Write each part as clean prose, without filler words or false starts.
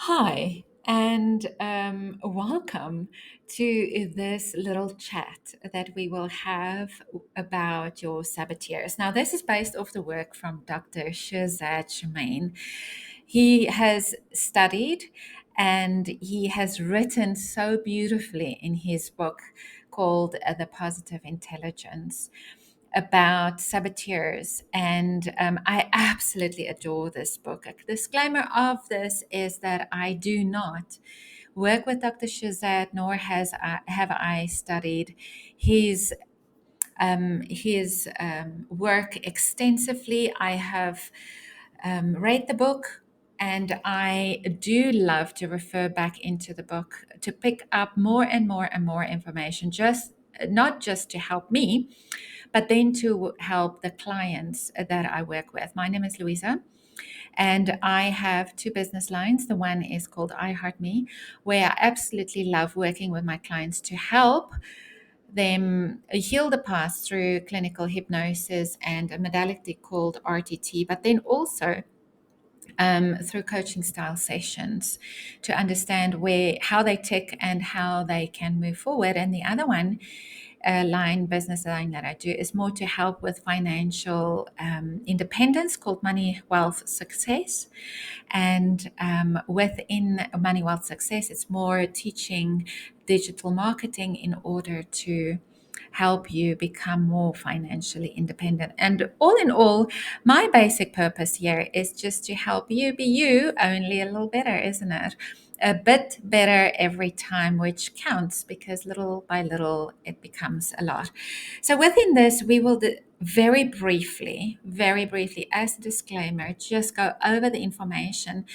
Hi, and welcome to this little chat that we will have about your saboteurs. Now, this is based off the work from Dr. Shirzad Chamine. He has studied and he has written so beautifully in his book called The Positive Intelligence about saboteurs. And I absolutely adore this book. A disclaimer of this is that I do not work with Dr. Shazad, nor have I studied his work extensively. I have read the book, and I do love to refer back into the book to pick up more and more and more information, just not just to help me, but then to help the clients that I work with. My name is Louisa, and I have two business lines. The one is called I Heart Me, where I absolutely love working with my clients to help them heal the past through clinical hypnosis and a modality called RTT, but then also through coaching style sessions to understand how they tick and how they can move forward. And the other one business line that I do is more to help with financial independence called Money Wealth Success. And within Money Wealth Success, it's more teaching digital marketing in order to help you become more financially independent. And all in all, my basic purpose here is just to help you be you, only a little better, isn't it? A bit better every time, which counts because little by little it becomes a lot. So within this, we will very briefly, as a disclaimer, just go over the information.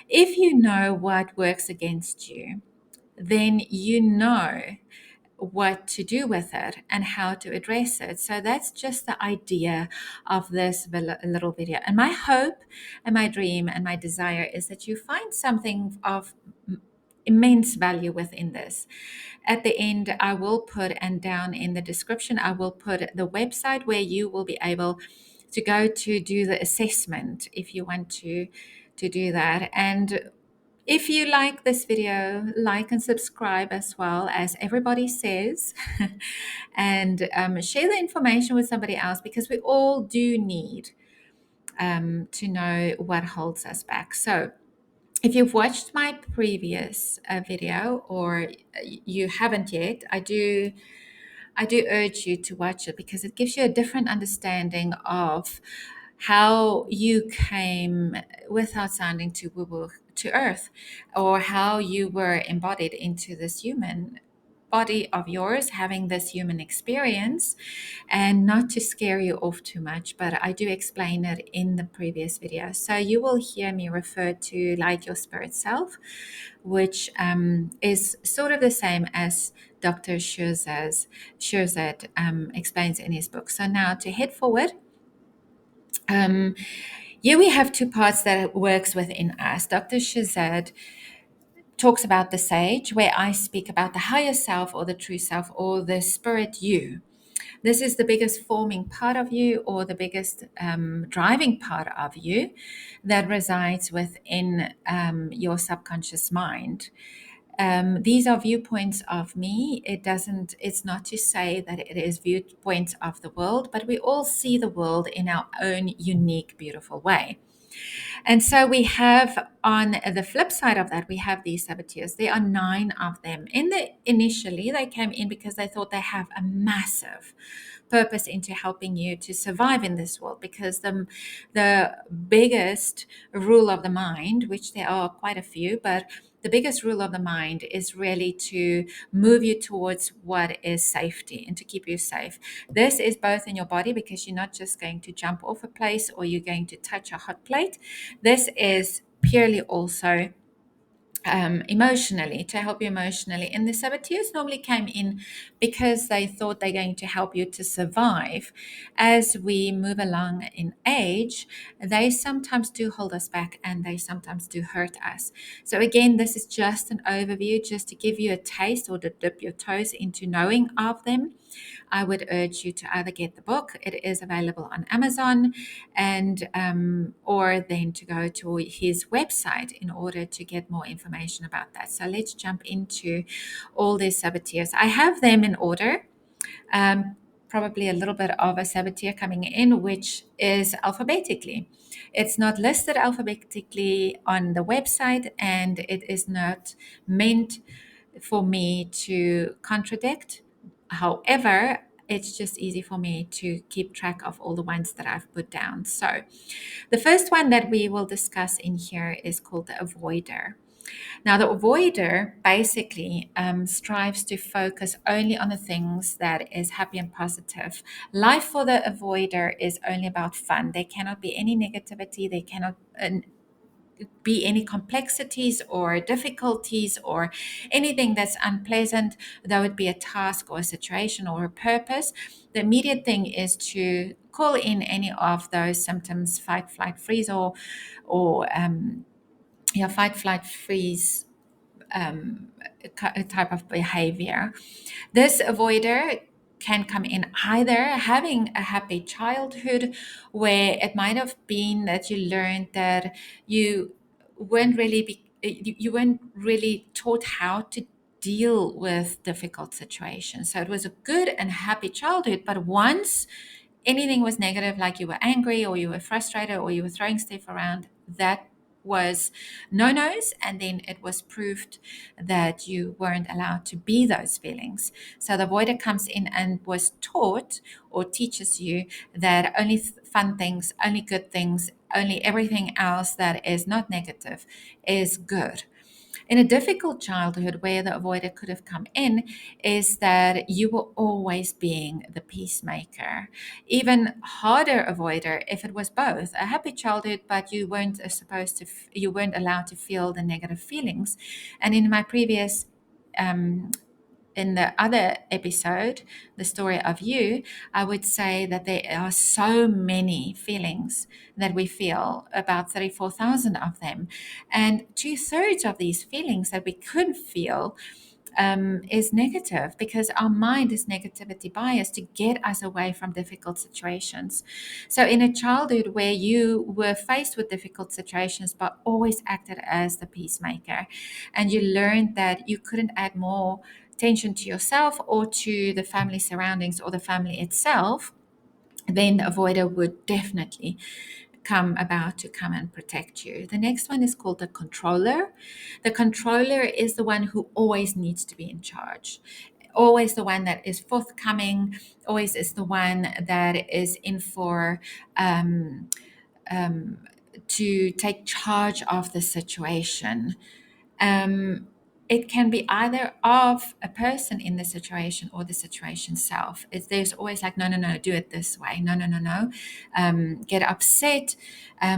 If you know what works against you, then you know what to do with it and how to address it. So that's just the idea of this little video. And my hope and my dream and my desire is that you find something of immense value within this. At the end, I will put, and down in the description, I will put the website where you will be able to go to do the assessment if you want to do that. And if you like this video, like and subscribe as well, as everybody says, and share the information with somebody else, because we all do need to know what holds us back. So if you've watched my previous video, or you haven't yet, I do urge you to watch it, because it gives you a different understanding of how you came without sounding too woo-woo to earth, or how you were embodied into this human body of yours, having this human experience. And not to scare you off too much, but I do explain it in the previous video. So you will hear me refer to like your spirit self, which is sort of the same as Dr. Shirzad explains in his book. So now to head forward, here we have two parts that works within us. Dr. Shirzad talks about the sage, where I speak about the higher self, or the true self, or the spirit you. This is the biggest forming part of you, or the biggest driving part of you, that resides within your subconscious mind. These are viewpoints of me. It's not to say that it is viewpoints of the world, but we all see the world in our own unique, beautiful way. And so we have, on the flip side of that, we have these saboteurs. There are 9 of them. Initially, they came in because they thought they have a massive purpose into helping you to survive in this world, because the biggest rule of the mind, which there are quite a few, but the biggest rule of the mind is really to move you towards what is safety and to keep you safe. This is both in your body, because you're not just going to jump off a place, or you're going to touch a hot plate. This is purely also emotionally, to help you emotionally. And the saboteurs normally came in because they thought they're going to help you to survive. As we move along in age, they sometimes do hold us back, and they sometimes do hurt us. So again, this is just an overview, just to give you a taste, or to dip your toes into knowing of them. I would urge you to either get the book. It is available on Amazon, and or then to go to his website in order to get more information about that. So let's jump into all these saboteurs. I have them in order. Probably a little bit of a saboteur coming in, which is alphabetically. It's not listed alphabetically on the website, and it is not meant for me to contradict. However, it's just easy for me to keep track of all the ones that I've put down. So, the first one that we will discuss in here is called the avoider. Now, the avoider basically strives to focus only on the things that is happy and positive. Life for the avoider is only about fun. There cannot be any negativity. There cannot be any complexities or difficulties or anything that's unpleasant, though it be a task or a situation or a purpose. The immediate thing is to call in any of those symptoms: fight, flight, freeze, or fight, flight, freeze type of behavior. This avoider can come in either having a happy childhood, where it might have been that you learned that you you weren't really taught how to deal with difficult situations. So it was a good and happy childhood, but once anything was negative, like you were angry or you were frustrated or you were throwing stuff around, that was no-nos, and then it was proved that you weren't allowed to be those feelings. So the voider comes in and was taught or teaches you that only fun things, only good things, only everything else that is not negative is good. In a difficult childhood, where the avoider could have come in, is that you were always being the peacemaker. Even harder avoider if it was both a happy childhood, but you weren't you weren't allowed to feel the negative feelings. And in my previous in the other episode, the story of you, I would say that there are so many feelings that we feel, about 34,000 of them. And two-thirds of these feelings that we could feel is negative, because our mind is negativity biased to get us away from difficult situations. So, in a childhood where you were faced with difficult situations but always acted as the peacemaker, and you learned that you couldn't add more tension to yourself or to the family surroundings or the family itself, then the avoider would definitely come about to come and protect you. The next one is called the controller. The controller is the one who always needs to be in charge, always the one that is forthcoming, always is the one that is in for um, to take charge of the situation. Um, it can be either of a person in the situation or the situation self. There's always like, no, no, no, do it this way. No, no, no, no. Get upset,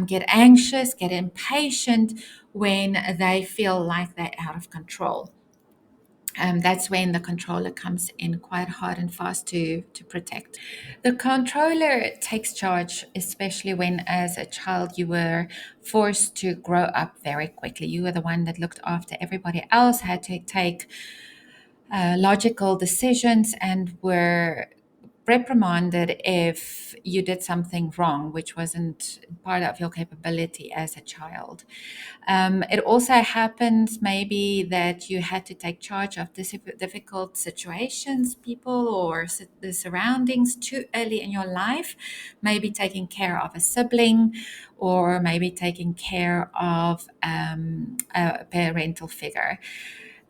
get anxious, get impatient when they feel like they're out of control. That's when the controller comes in quite hard and fast to protect. The controller takes charge, especially when, as a child, you were forced to grow up very quickly. You were the one that looked after everybody else, had to take logical decisions, and were reprimanded if you did something wrong, which wasn't part of your capability as a child. It also happened maybe that you had to take charge of difficult situations, people, or the surroundings too early in your life, maybe taking care of a sibling or maybe taking care of a parental figure.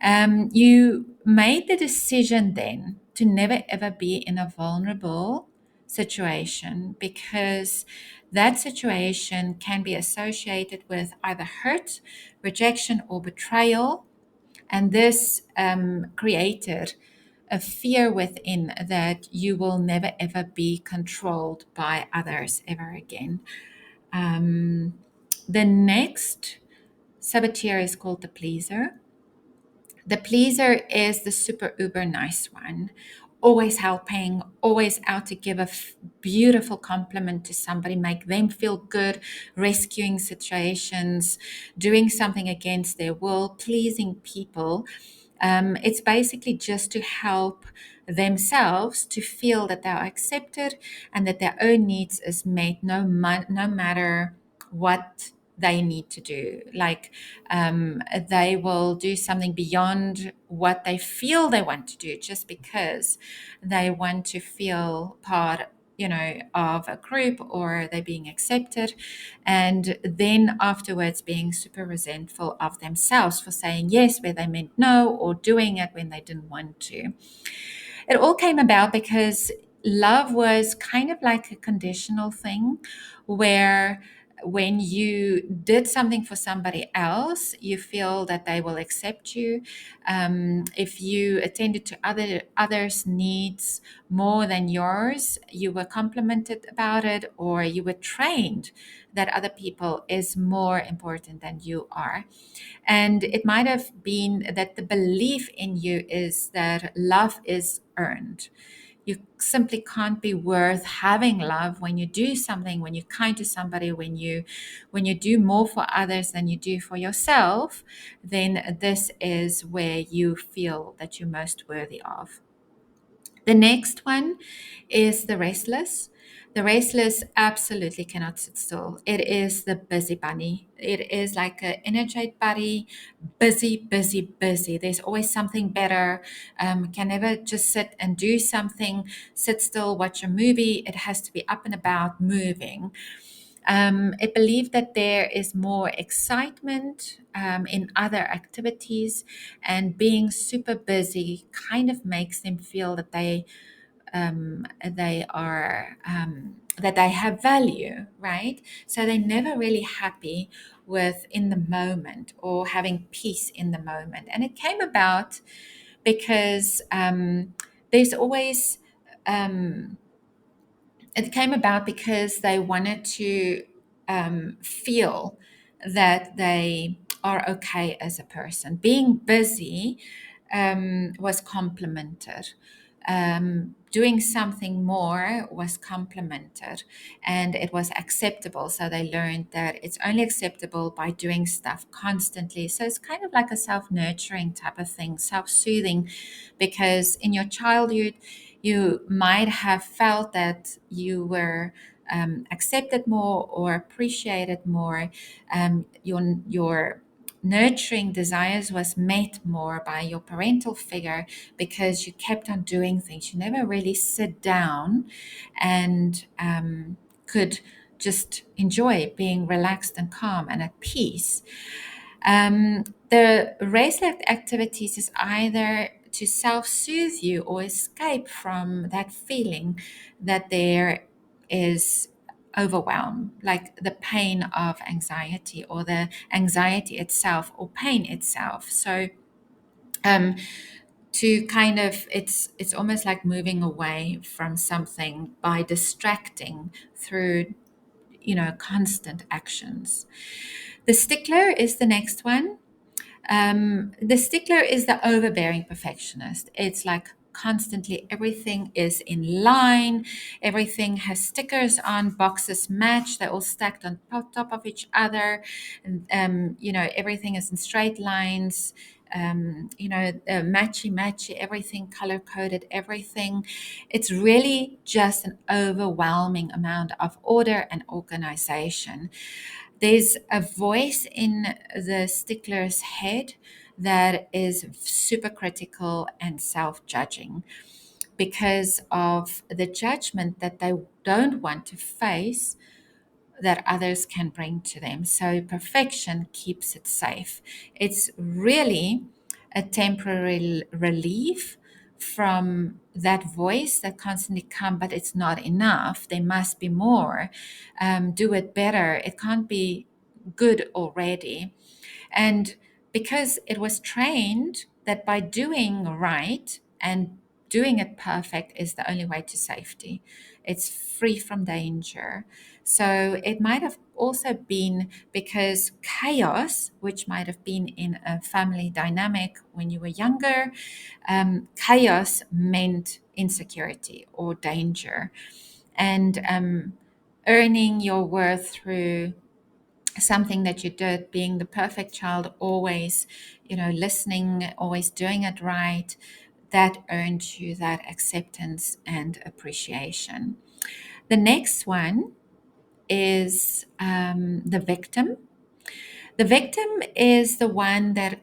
You made the decision then to never ever be in a vulnerable situation, because that situation can be associated with either hurt, rejection, or betrayal. And this created a fear within that you will never ever be controlled by others ever again. Um, the next saboteur is called the pleaser. The pleaser is the super uber nice one, always helping, always out to give a beautiful compliment to somebody, make them feel good, rescuing situations, doing something against their will, pleasing people. It's basically just to help themselves to feel that they are accepted and that their own needs is met no matter what they need to do. Like they will do something beyond what they feel they want to do just because they want to feel part, of a group, or they're being accepted, and then afterwards being super resentful of themselves for saying yes where they meant no, or doing it when they didn't want to. It all came about because love was kind of like a conditional thing, where when you did something for somebody else, you feel that they will accept you. If you attended to others' needs more than yours, you were complimented about it, or you were trained that other people is more important than you are. And it might have been that the belief in you is that love is earned. You simply can't be worth having love when you do something, when you're kind to somebody, when you do more for others than you do for yourself. Then this is where you feel that you're most worthy of. The next one is the restless. The restless absolutely cannot sit still. It is the busy bunny. It is like an energetic bunny, busy, busy, busy. There's always something better. Can never just sit and do something, sit still, watch a movie. It has to be up and about, moving. I believe that there is more excitement in other activities, and being super busy kind of makes them feel that they are that they have value, right? So they're never really happy with in the moment or having peace in the moment. And it came about because there's always um, it came about because they wanted to feel that they are okay as a person. Being busy was complimented. Doing something more was complimented, and it was acceptable. So they learned that it's only acceptable by doing stuff constantly. So it's kind of like a self nurturing type of thing, self soothing, because in your childhood, you might have felt that you were accepted more or appreciated more. Your nurturing desires was met more by your parental figure because you kept on doing things. You never really sit down and could just enjoy being relaxed and calm and at peace. The race-led activities is either to self-soothe you or escape from that feeling that there is overwhelm, like the pain of anxiety or the anxiety itself or pain itself. So um, to kind of it's almost like moving away from something by distracting through constant actions. The stickler is the next one. The stickler is the overbearing perfectionist. It's like constantly everything is in line, everything has stickers on, boxes match, they're all stacked on top of each other, and everything is in straight lines. Matchy matchy, everything color coded, everything. It's really just an overwhelming amount of order and organization. There's a voice in the stickler's head that is super critical and self judging because of the judgment that they don't want to face that others can bring to them. So perfection keeps it safe. It's really a temporary relief from that voice that constantly come, but it's not enough. There must be more. Do it better. It can't be good already. And because it was trained that by doing right and doing it perfect is the only way to safety, it's free from danger. So it might have also been because chaos, which might have been in a family dynamic when you were younger, chaos meant insecurity or danger. And earning your worth through something that you did, being the perfect child, always listening, always doing it right, that earned you that acceptance and appreciation. The next one is the victim. The victim is the one that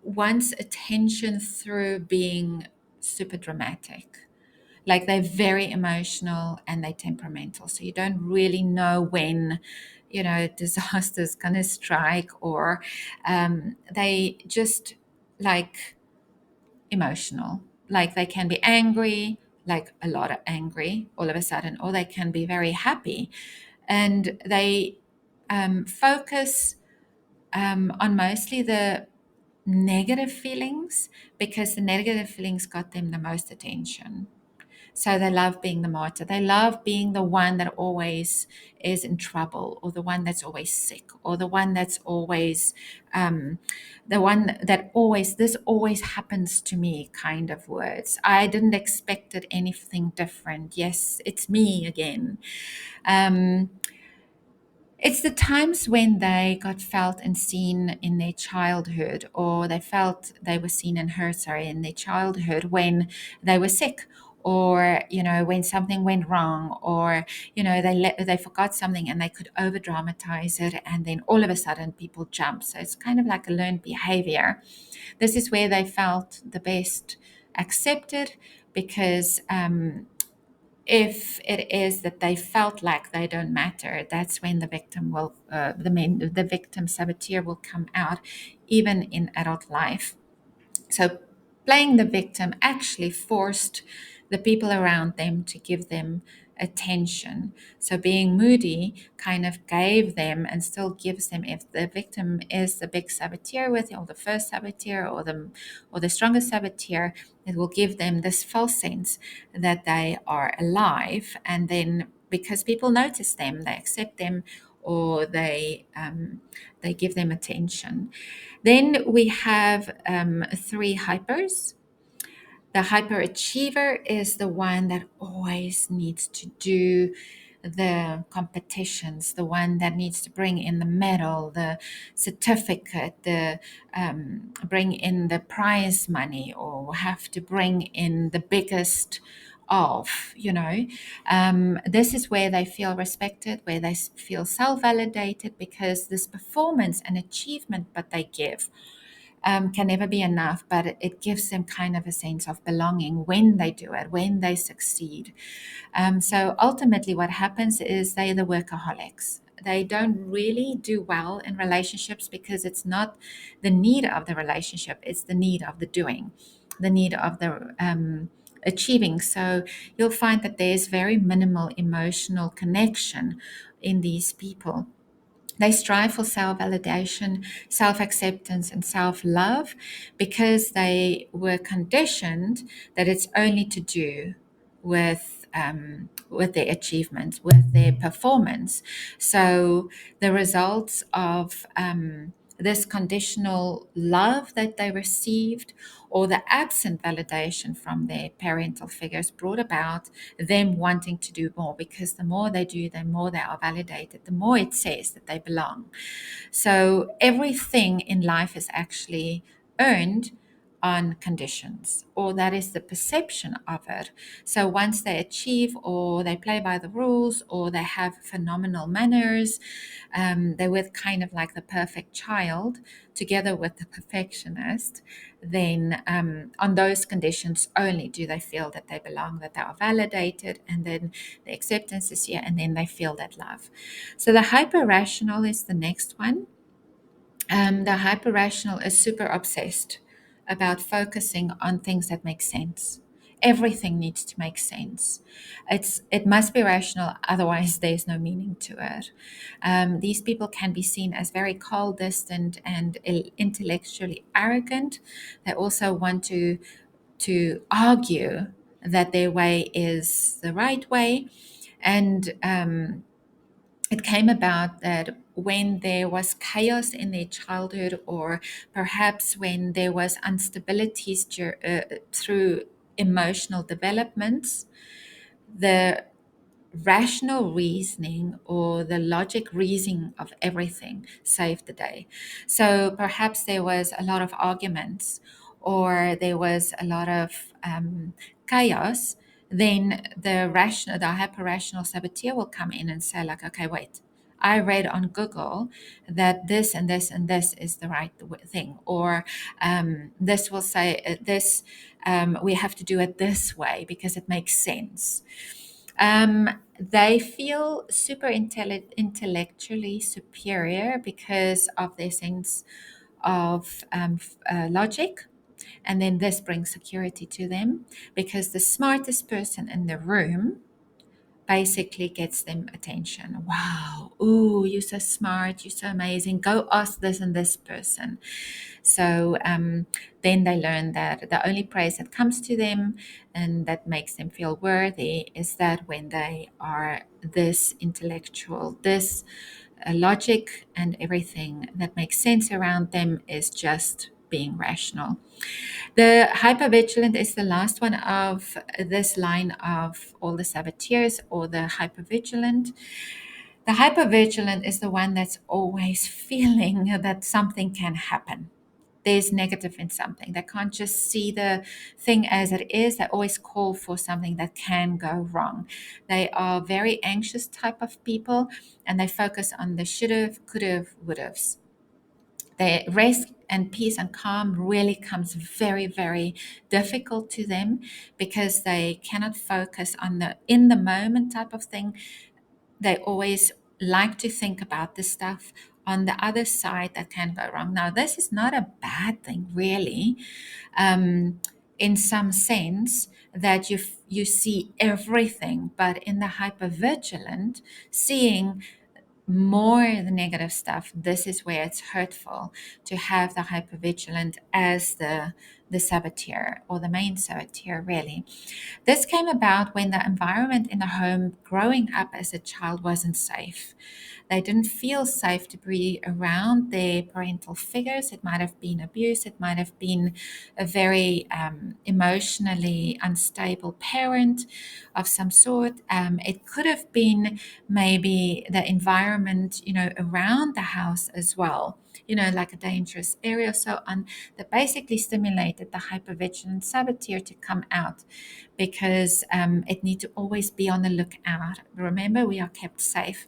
wants attention through being super dramatic. Like they're very emotional and they're temperamental. So you don't really know when, disaster's going to strike, or they just like emotional. Like they can be angry, like a lot of angry all of a sudden, or they can be very happy. And they focus on mostly the negative feelings because the negative feelings got them the most attention. So they love being the martyr. They love being the one that always is in trouble, or the one that's always sick, or the one that's always, the one that always, this always happens to me kind of words. I didn't expect it anything different. Yes, it's me again. Um, it's the times when they got felt and seen in their childhood, or they felt they were seen and heard, in their childhood when they were sick, or when something went wrong, or they forgot something and they could over dramatize it, and then all of a sudden people jump. So it's kind of like a learned behavior. This is where they felt the best accepted, because if it is that they felt like they don't matter, that's when the victim will, the victim saboteur will come out, even in adult life. So playing the victim actually forced the people around them to give them attention. So being moody kind of gave them, and still gives them, if the victim is the big saboteur with, or the first saboteur, or the strongest saboteur, it will give them this false sense that they are alive. And then because people notice them, they accept them, or they give them attention. Then we have three hypers. The hyperachiever is the one that always needs to do the competitions, the one that needs to bring in the medal, the certificate, the bring in the prize money, or have to bring in the biggest of, this is where they feel respected, where they feel self-validated, because this performance and achievement that they give can never be enough, but it gives them kind of a sense of belonging when they do it, when they succeed. So ultimately, what happens is they're the workaholics. They don't really do well in relationships because it's not the need of the relationship, it's the need of the doing, the need of the achieving. So you'll find that there's very minimal emotional connection in these people. They strive for self validation, self acceptance, and self love because they were conditioned that it's only to do with their achievements, with their performance. So the results of this conditional love that they received, or the absent validation from their parental figures, brought about them wanting to do more, because the more they do, the more they are validated, the more it says that they belong. So everything in life is actually earned on conditions, or that is the perception of it. So once they achieve, or they play by the rules, or they have phenomenal manners, they're with kind of like the perfect child together with the perfectionist, then on those conditions only do they feel that they belong, that they are validated, and then the acceptance is here, and then they feel that love. So the hyper rational is the next one. The hyper rational is super obsessed about focusing on things that make sense. Everything needs to make sense. It must be rational, otherwise there's no meaning to it. These people can be seen as very cold, distant, and intellectually arrogant. They also want to argue that their way is the right way, and it came about that when there was chaos in their childhood, or perhaps when there was instabilities through emotional developments, the rational reasoning, or the logic reasoning of everything, saved the day. So perhaps there was a lot of arguments, or there was a lot of chaos, then the hyper rational saboteur will come in and say, like, okay, wait, I read on Google that this and this and this is the right thing, or this will say this. We have to do it this way because it makes sense. They feel super intellectually superior because of their sense of logic. And then this brings security to them because the smartest person in the room basically gets them attention. Wow, ooh, you're so smart, you're so amazing. Go ask this and this person. So then they learn that the only praise that comes to them and that makes them feel worthy is that when they are this intellectual, this logic and everything that makes sense around them is just being rational. The hypervigilant is the last one of this line of all the saboteurs, or the hypervigilant. The hypervigilant is the one that's always feeling that something can happen. There's negative in something. They can't just see the thing as it is. They always call for something that can go wrong. They are very anxious type of people, and they focus on the should've, could've, would've's. The rest and peace and calm really comes very, very difficult to them because they cannot focus on the in the moment type of thing. They always like to think about the stuff on the other side that can go wrong. Now, this is not a bad thing, really, in some sense that you see everything, but in the hypervigilant, seeing more the negative stuff, this is where it's hurtful to have the hypervigilant as the saboteur, or the main saboteur, really. This came about when the environment in the home growing up as a child wasn't safe. They didn't feel safe to be around their parental figures. It might have been abuse. It might have been a very emotionally unstable parent of some sort. It could have been maybe the environment, around the house as well, like a dangerous area or so on, that basically stimulated the hypervigilant saboteur to come out because it needs to always be on the lookout. Remember, we are kept safe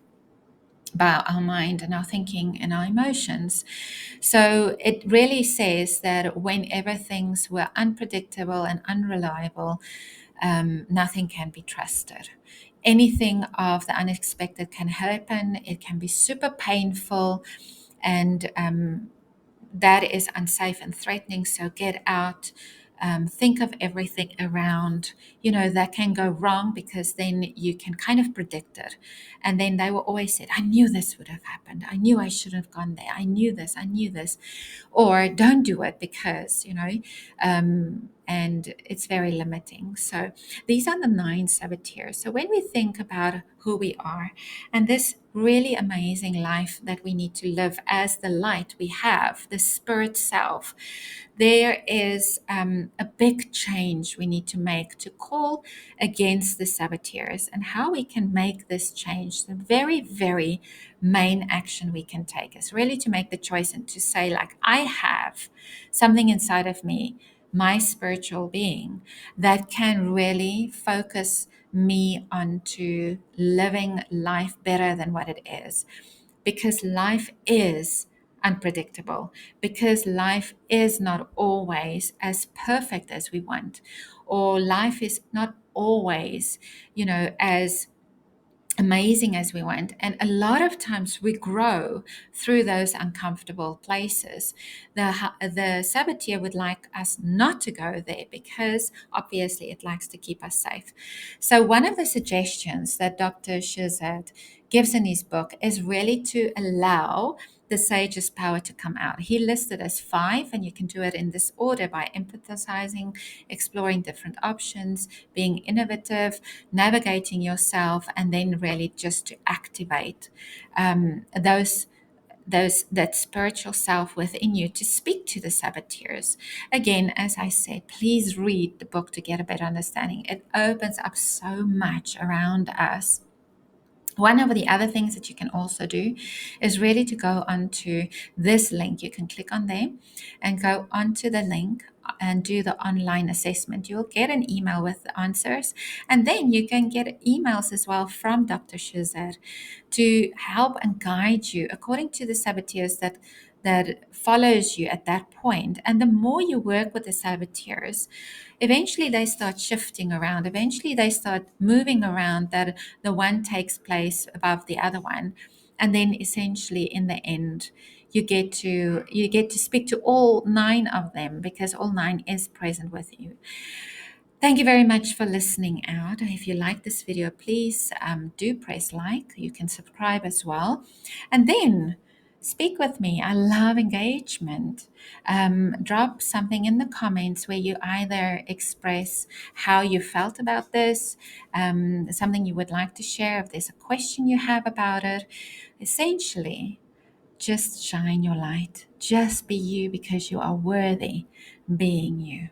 by our mind and our thinking and our emotions. So it really says that whenever things were unpredictable and unreliable, nothing can be trusted. Anything of the unexpected can happen. It can be super painful, and that is unsafe and threatening. So get out. Think of everything around, that can go wrong, because then you can kind of predict it. And then they will always say, I knew this would have happened. I knew I shouldn't have gone there. I knew this. I knew this. Or don't do it because, and it's very limiting. So these are the 9 saboteurs. So when we think about who we are and this really amazing life that we need to live as the light we have, the spirit self, there is a big change we need to make to call against the saboteurs. And how we can make this change, the very, very main action we can take is really to make the choice and to say, like, I have something inside of me, my spiritual being, that can really focus me onto living life better than what it is. Because life is unpredictable, because life is not always as perfect as we want, or life is not always, as amazing as we want. And a lot of times we grow through those uncomfortable places. The saboteur would like us not to go there because obviously it likes to keep us safe. So one of the suggestions that Dr. Shirzad gives in his book is really to allow the sage's power to come out. He listed as 5, and you can do it in this order: by empathizing, exploring different options, being innovative, navigating yourself, and then really just to activate that spiritual self within you to speak to the saboteurs. Again, as I said, please read the book to get a better understanding. It opens up so much around us. One of the other things that you can also do is really to go onto this link. You can click on there and go onto the link and do the online assessment. You'll get an email with the answers, and then you can get emails as well from Dr. Shirzad to help and guide you according to the saboteurs that follows you at that point. And the more you work with the saboteurs, eventually they start shifting around. Eventually they start moving around, that the one takes place above the other one. And then essentially in the end, you get to speak to all 9 of them, because all 9 is present with you. Thank you very much for listening out. If you like this video, please do press like. You can subscribe as well. And then speak with me. I love engagement. Drop something in the comments where you either express how you felt about this, something you would like to share, if there's a question you have about it. Essentially, just shine your light. Just be you, because you are worthy being you.